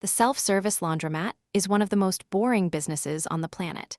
The self-service laundromat is one of the most boring businesses on the planet.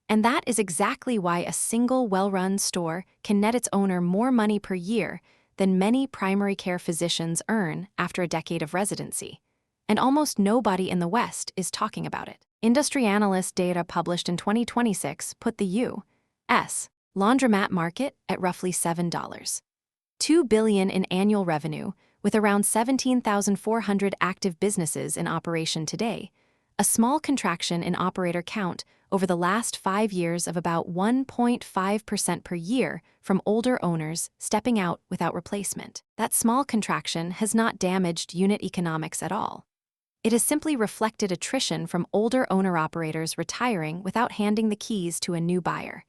And that is exactly why a single well-run store can net its owner more money per year than many primary care physicians earn after a decade of residency. And almost nobody in the West is talking about it. Industry analyst data published in 2026 put the U.S. laundromat market at roughly $7.2 billion in annual revenue, with around 17,400 active businesses in operation today, a small contraction in operator count over the last 5 years of about 1.5% per year from older owners stepping out without replacement. That small contraction has not damaged unit economics at all. It has simply reflected attrition from older owner-operators retiring without handing the keys to a new buyer,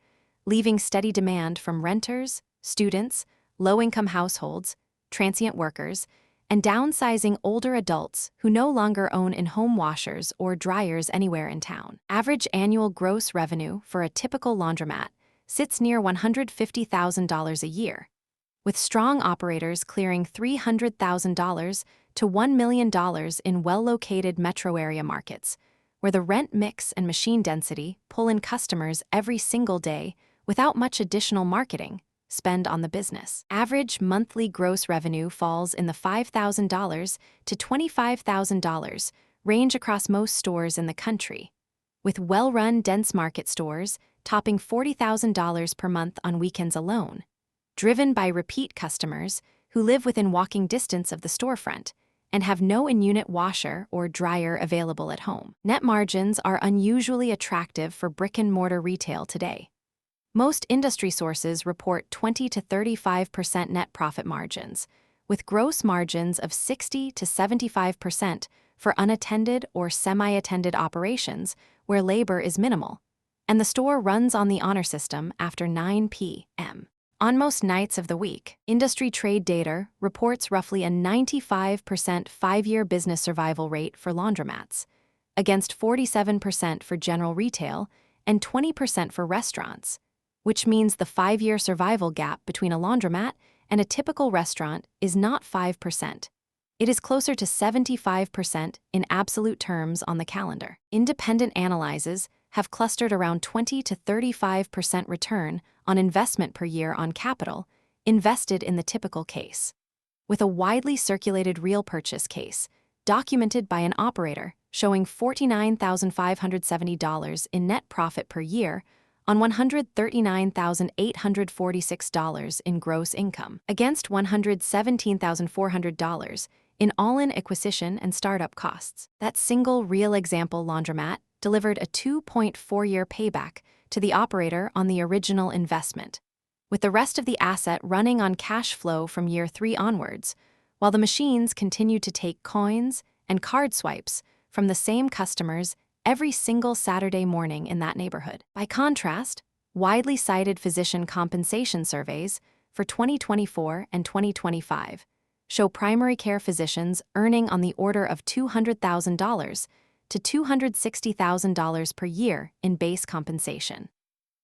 leaving steady demand from renters, students, low-income households, transient workers, and downsizing older adults who no longer own in-home washers or dryers anywhere in town. Average annual gross revenue for a typical laundromat sits near $150,000 a year, with strong operators clearing $300,000 to $1 million in well-located metro area markets, where the rent mix and machine density pull in customers every single day without much additional marketing spend on the business. Average monthly gross revenue falls in the $5,000 to $25,000 range across most stores in the country, with well-run dense market stores topping $40,000 per month on weekends alone, driven by repeat customers who live within walking distance of the storefront and have no in-unit washer or dryer available at home. Net margins are unusually attractive for brick-and-mortar retail today. Most industry sources report 20 to 35% net profit margins, with gross margins of 60 to 75% for unattended or semi-attended operations where labor is minimal, and the store runs on the honor system after 9 p.m. On most nights of the week, industry trade data reports roughly a 95% 5-year business survival rate for laundromats, against 47% for general retail and 20% for restaurants, which means the 5-year survival gap between a laundromat and a typical restaurant is not 5%. It is closer to 75% in absolute terms on the calendar. Independent analyses have clustered around 20 to 35% return on investment per year on capital invested in the typical case, with a widely circulated real purchase case documented by an operator showing $49,570 in net profit per year on $139,846 in gross income, against $117,400 in all-in acquisition and startup costs. That single real example laundromat delivered a 2.4-year payback to the operator on the original investment, with the rest of the asset running on cash flow from year 3 onwards, while the machines continued to take coins and card swipes from the same customers every single Saturday morning in that neighborhood. By contrast, widely cited physician compensation surveys for 2024 and 2025 show primary care physicians earning on the order of $200,000 to $260,000 per year in base compensation,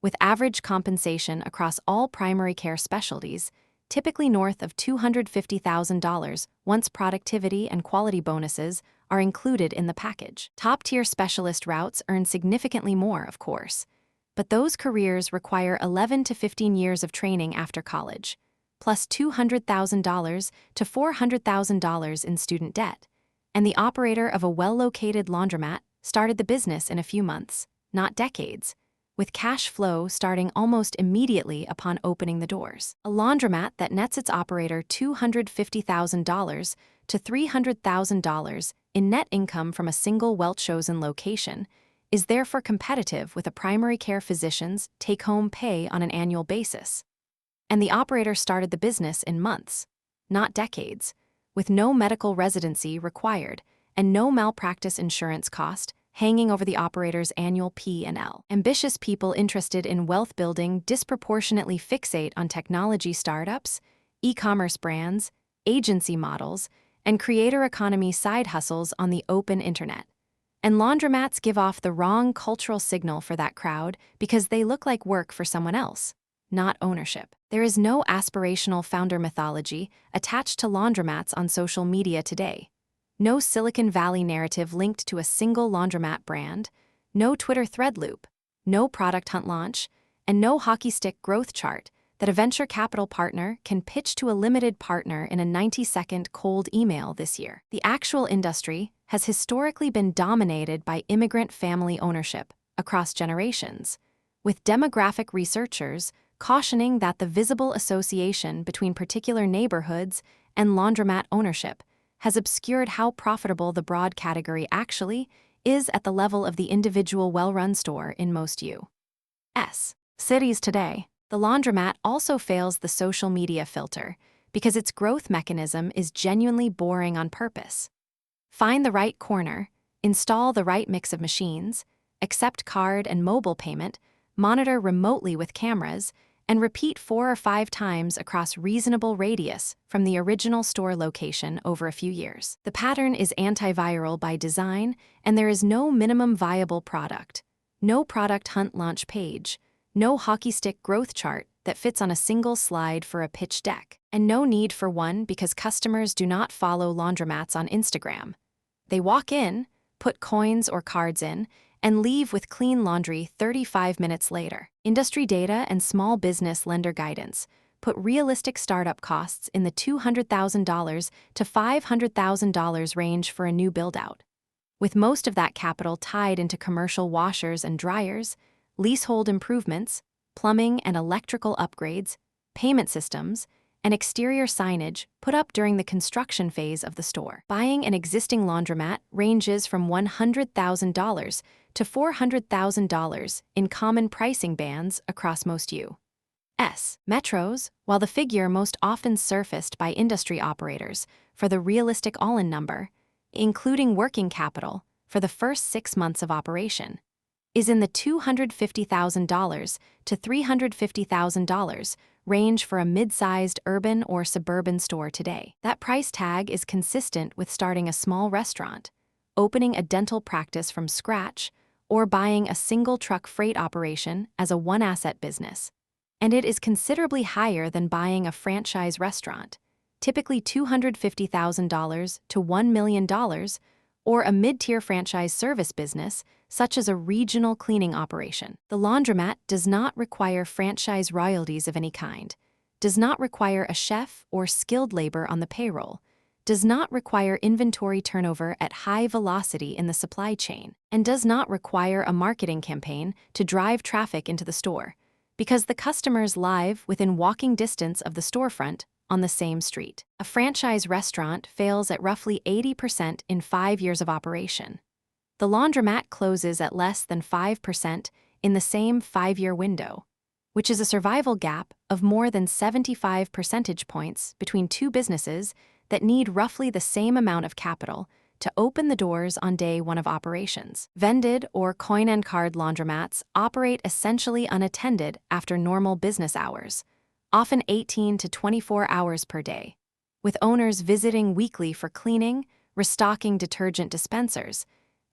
with average compensation across all primary care specialties typically north of $250,000 once productivity and quality bonuses are included in the package. Top-tier specialist routes earn significantly more, of course, but those careers require 11 to 15 years of training after college, plus $200,000 to $400,000 in student debt, and the operator of a well-located laundromat started the business in a few months, not decades, with cash flow starting almost immediately upon opening the doors. A laundromat that nets its operator $250,000 to $300,000 in net income from a single well-chosen location is therefore competitive with a primary care physician's take-home pay on an annual basis. And the operator started the business in months, not decades, with no medical residency required and no malpractice insurance cost hanging over the operator's annual P&L. Ambitious people interested in wealth building disproportionately fixate on technology startups, e-commerce brands, agency models, and creator economy side hustles on the open internet. And laundromats give off the wrong cultural signal for that crowd because they look like work for someone else, not ownership. There is no aspirational founder mythology attached to laundromats on social media today. No Silicon Valley narrative linked to a single laundromat brand, no Twitter thread loop, no product hunt launch, and no hockey stick growth chart that a venture capital partner can pitch to a limited partner in a 90-second cold email this year. The actual industry has historically been dominated by immigrant family ownership across generations, with demographic researchers cautioning that the visible association between particular neighborhoods and laundromat ownership has obscured how profitable the broad category actually is at the level of the individual well-run store in most U.S. cities today. The laundromat also fails the social media filter because its growth mechanism is genuinely boring on purpose. Find the right corner, install the right mix of machines, accept card and mobile payment, monitor remotely with cameras, and repeat 4 or 5 times across reasonable radius from the original store location over a few years. The pattern is antiviral by design, and there is no minimum viable product, no product hunt launch page, no hockey stick growth chart that fits on a single slide for a pitch deck, and no need for one because customers do not follow laundromats on Instagram. They walk in, put coins or cards in, and leave with clean laundry 35 minutes later. Industry data and small business lender guidance put realistic startup costs in the $200,000 to $500,000 range for a new build-out. With most of that capital tied into commercial washers and dryers, leasehold improvements, plumbing and electrical upgrades, payment systems, and exterior signage put up during the construction phase of the store. Buying an existing laundromat ranges from $100,000 to $400,000 in common pricing bands across most U.S. metros, while the figure most often surfaced by industry operators for the realistic all-in number, including working capital for the first 6 months of operation, is in the $250,000 to $350,000 range for a mid-sized urban or suburban store today. That price tag is consistent with starting a small restaurant, opening a dental practice from scratch, or buying a single truck freight operation as a one-asset business. And it is considerably higher than buying a franchise restaurant, typically $250,000 to $1 million, or a mid-tier franchise service business, such as a regional cleaning operation. The laundromat does not require franchise royalties of any kind, does not require a chef or skilled labor on the payroll, does not require inventory turnover at high velocity in the supply chain, and does not require a marketing campaign to drive traffic into the store, because the customers live within walking distance of the storefront on the same street. A franchise restaurant fails at roughly 80% in 5 years of operation. The laundromat closes at less than 5% in the same 5-year window, which is a survival gap of more than 75 percentage points between two businesses that need roughly the same amount of capital to open the doors on day 1 of operations. Vended or coin-and-card laundromats operate essentially unattended after normal business hours, often 18 to 24 hours per day, with owners visiting weekly for cleaning, restocking detergent dispensers,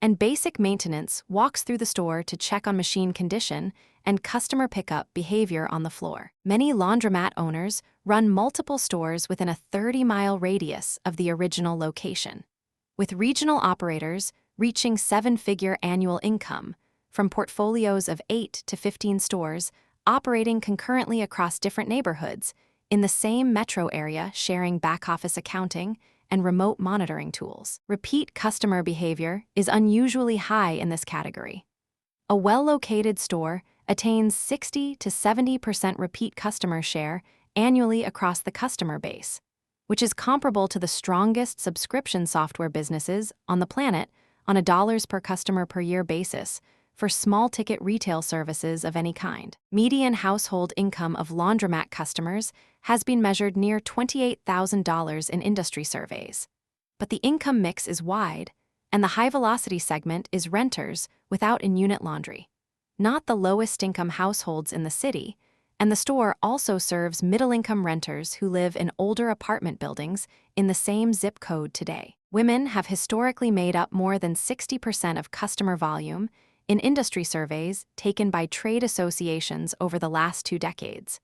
and basic maintenance walks through the store to check on machine condition and customer pickup behavior on the floor. Many laundromat owners run multiple stores within a 30-mile radius of the original location, with regional operators reaching 7-figure annual income from portfolios of 8 to 15 stores operating concurrently across different neighborhoods in the same metro area, sharing back-office accounting and remote monitoring tools. Repeat customer behavior is unusually high in this category. A well-located store attains 60 to 70% repeat customer share annually across the customer base, which is comparable to the strongest subscription software businesses on the planet on a dollars per customer per year basis for small-ticket retail services of any kind. Median household income of laundromat customers has been measured near $28,000 in industry surveys. But the income mix is wide, and the high-velocity segment is renters without in-unit laundry, not the lowest-income households in the city, and the store also serves middle-income renters who live in older apartment buildings in the same zip code today. Women have historically made up more than 60% of customer volume in industry surveys taken by trade associations over the last 2 decades,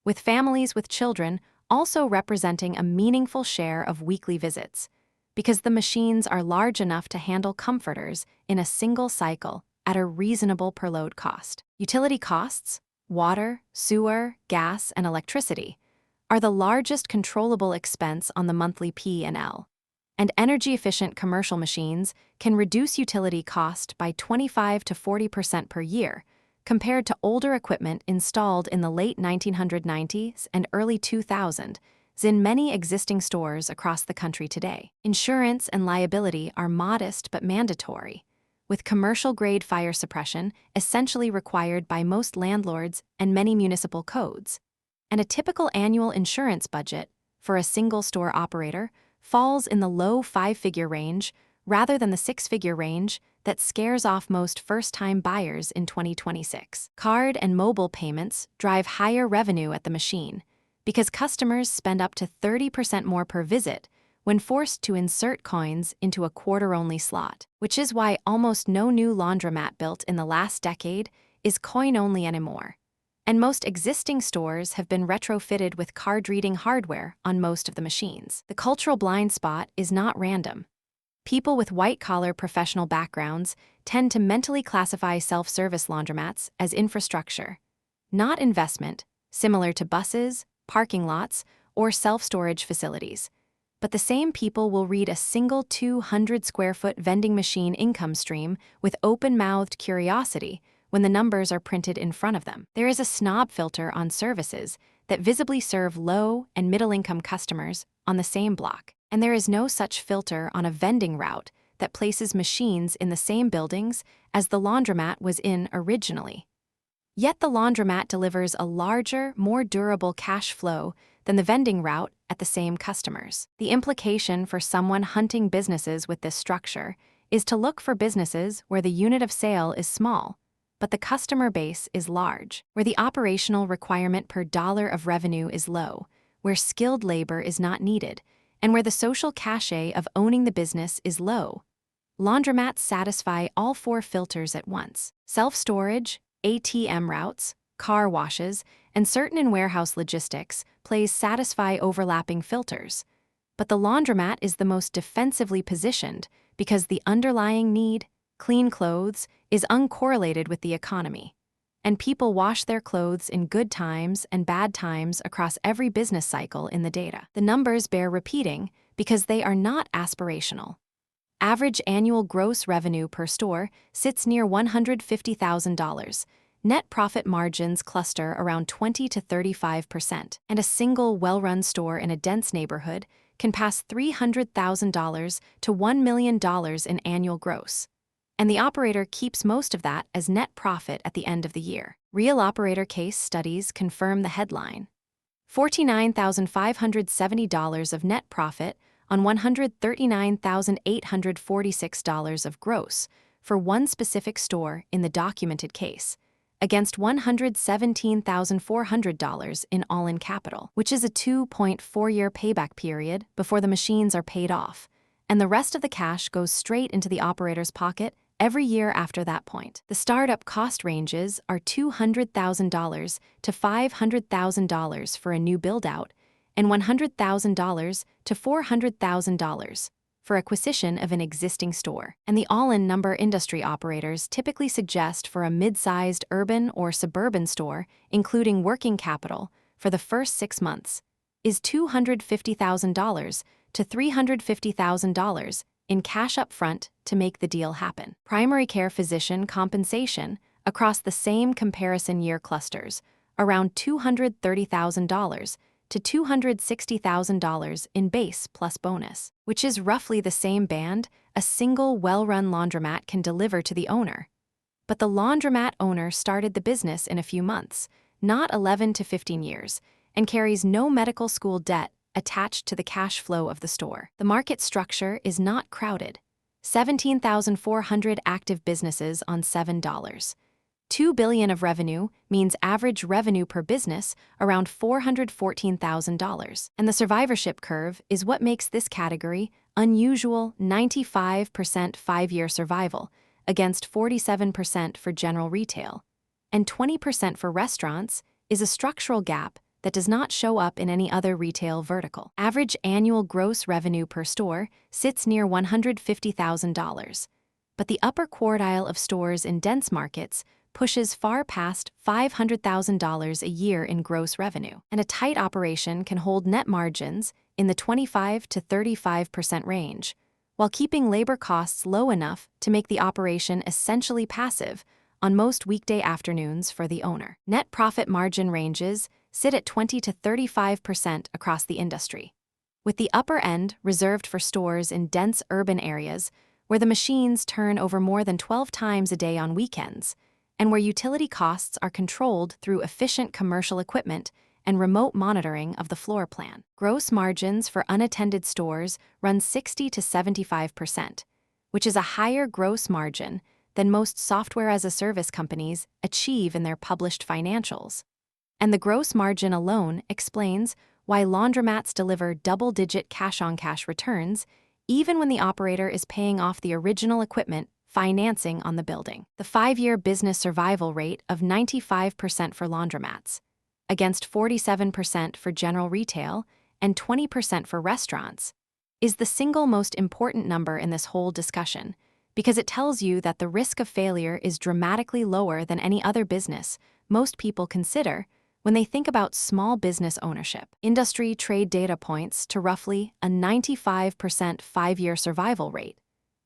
with families with children also representing a meaningful share of weekly visits, because the machines are large enough to handle comforters in a single cycle at a reasonable per load cost. Utility costs, water, sewer, gas, and electricity, are the largest controllable expense on the monthly P&L. And energy-efficient commercial machines can reduce utility cost by 25 to 40% per year, compared to older equipment installed in the late 1990s and early 2000s in many existing stores across the country today. Insurance and liability are modest but mandatory, with commercial-grade fire suppression essentially required by most landlords and many municipal codes. And a typical annual insurance budget for a single-store operator falls in the low five-figure range rather than the six-figure range that scares off most first-time buyers in 2026. Card and mobile payments drive higher revenue at the machine because customers spend up to 30% more per visit when forced to insert coins into a quarter-only slot, which is why almost no new laundromat built in the last decade is coin-only anymore. And most existing stores have been retrofitted with card-reading hardware on most of the machines. The cultural blind spot is not random. People with white-collar professional backgrounds tend to mentally classify self-service laundromats as infrastructure, not investment, similar to buses, parking lots, or self-storage facilities. But the same people will read a single 200-square-foot vending machine income stream with open-mouthed curiosity when the numbers are printed in front of them. There is a snob filter on services that visibly serve low and middle-income customers on the same block. And there is no such filter on a vending route that places machines in the same buildings as the laundromat was in originally. Yet the laundromat delivers a larger, more durable cash flow than the vending route at the same customers. The implication for someone hunting businesses with this structure is to look for businesses where the unit of sale is small, but the customer base is large, where the operational requirement per dollar of revenue is low, where skilled labor is not needed, and where the social cachet of owning the business is low. Laundromats satisfy all four filters at once: self-storage, ATM routes, car washes, and certain in-warehouse logistics plays satisfy overlapping filters. But the laundromat is the most defensively positioned because the underlying need, clean clothes, is uncorrelated with the economy. And people wash their clothes in good times and bad times across every business cycle in the data. The numbers bear repeating because they are not aspirational. Average annual gross revenue per store sits near $150,000. Net profit margins cluster around 20 to 35%, and a single well-run store in a dense neighborhood can pass $300,000 to $1 million in annual gross. And the operator keeps most of that as net profit at the end of the year. Real operator case studies confirm the headline: $49,570 of net profit on $139,846 of gross for one specific store in the documented case, against $117,400 in all-in capital, which is a 2.4-year payback period before the machines are paid off, and the rest of the cash goes straight into the operator's pocket every year after that point. The startup cost ranges are $200,000 to $500,000 for a new build-out, and $100,000 to $400,000 for acquisition of an existing store. And the all-in number industry operators typically suggest for a mid-sized urban or suburban store, including working capital, for the first 6 months, is $250,000 to $350,000 in cash up front to make the deal happen. Primary care physician compensation across the same comparison year clusters around $230,000 to $260,000 in base plus bonus, which is roughly the same band a single well-run laundromat can deliver to the owner. But the laundromat owner started the business in a few months, not 11 to 15 years, and carries no medical school debt attached to the cash flow of the store. The market structure is not crowded. 17,400 active businesses on $7. $2 billion of revenue means average revenue per business around $414,000. And the survivorship curve is what makes this category unusual: 95% 5-year survival against 47% for general retail. And 20% for restaurants is a structural gap that does not show up in any other retail vertical. Average annual gross revenue per store sits near $150,000, but the upper quartile of stores in dense markets pushes far past $500,000 a year in gross revenue, and a tight operation can hold net margins in the 25 to 35% range, while keeping labor costs low enough to make the operation essentially passive on most weekday afternoons for the owner. Net profit margin ranges sit at 20 to 35% across the industry, with the upper end reserved for stores in dense urban areas where the machines turn over more than 12 times a day on weekends, and where utility costs are controlled through efficient commercial equipment and remote monitoring of the floor plan. Gross margins for unattended stores run 60 to 75%, which is a higher gross margin than most software-as-a-service companies achieve in their published financials. And the gross margin alone explains why laundromats deliver double-digit cash-on-cash returns even when the operator is paying off the original equipment financing on the building. The 5-year business survival rate of 95% for laundromats, against 47% for general retail and 20% for restaurants, is the single most important number in this whole discussion, because it tells you that the risk of failure is dramatically lower than any other business most people consider when they think about small business ownership. Industry trade data points to roughly a 95% 5-year survival rate.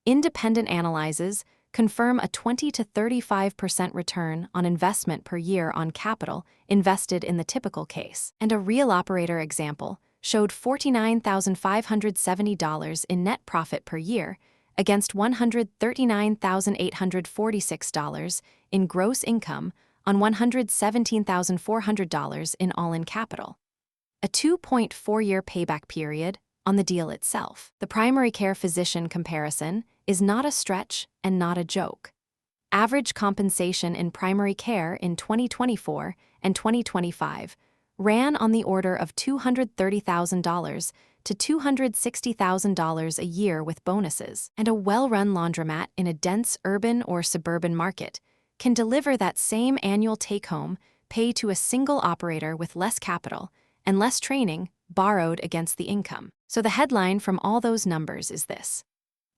Independent analyses confirm a 20 to 35% return on investment per year on capital invested in the typical case. And a real operator example showed $49,570 in net profit per year against $139,846 in gross income on $117,400 in all-in capital. A 2.4-year payback period on the deal itself. The primary care physician comparison is not a stretch and not a joke. Average compensation in primary care in 2024 and 2025 ran on the order of $230,000 to $260,000 a year with bonuses. And a well-run laundromat in a dense urban or suburban market can deliver that same annual take-home pay to a single operator with less capital and less training borrowed against the income. So the headline from all those numbers is this: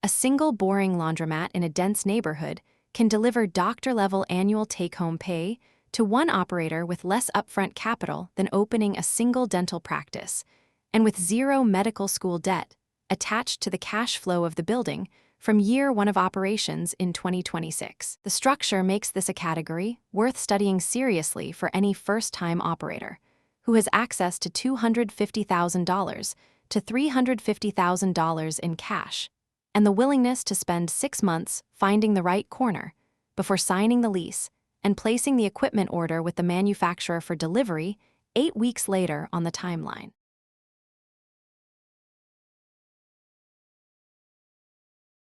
a single boring laundromat in a dense neighborhood can deliver doctor-level annual take-home pay to one operator with less upfront capital than opening a single dental practice, and with zero medical school debt attached to the cash flow of the building from year one of operations in 2026. The structure makes this a category worth studying seriously for any first-time operator who has access to $250,000 to $350,000 in cash, and the willingness to spend 6 months finding the right corner before signing the lease and placing the equipment order with the manufacturer for delivery 8 weeks later on the timeline.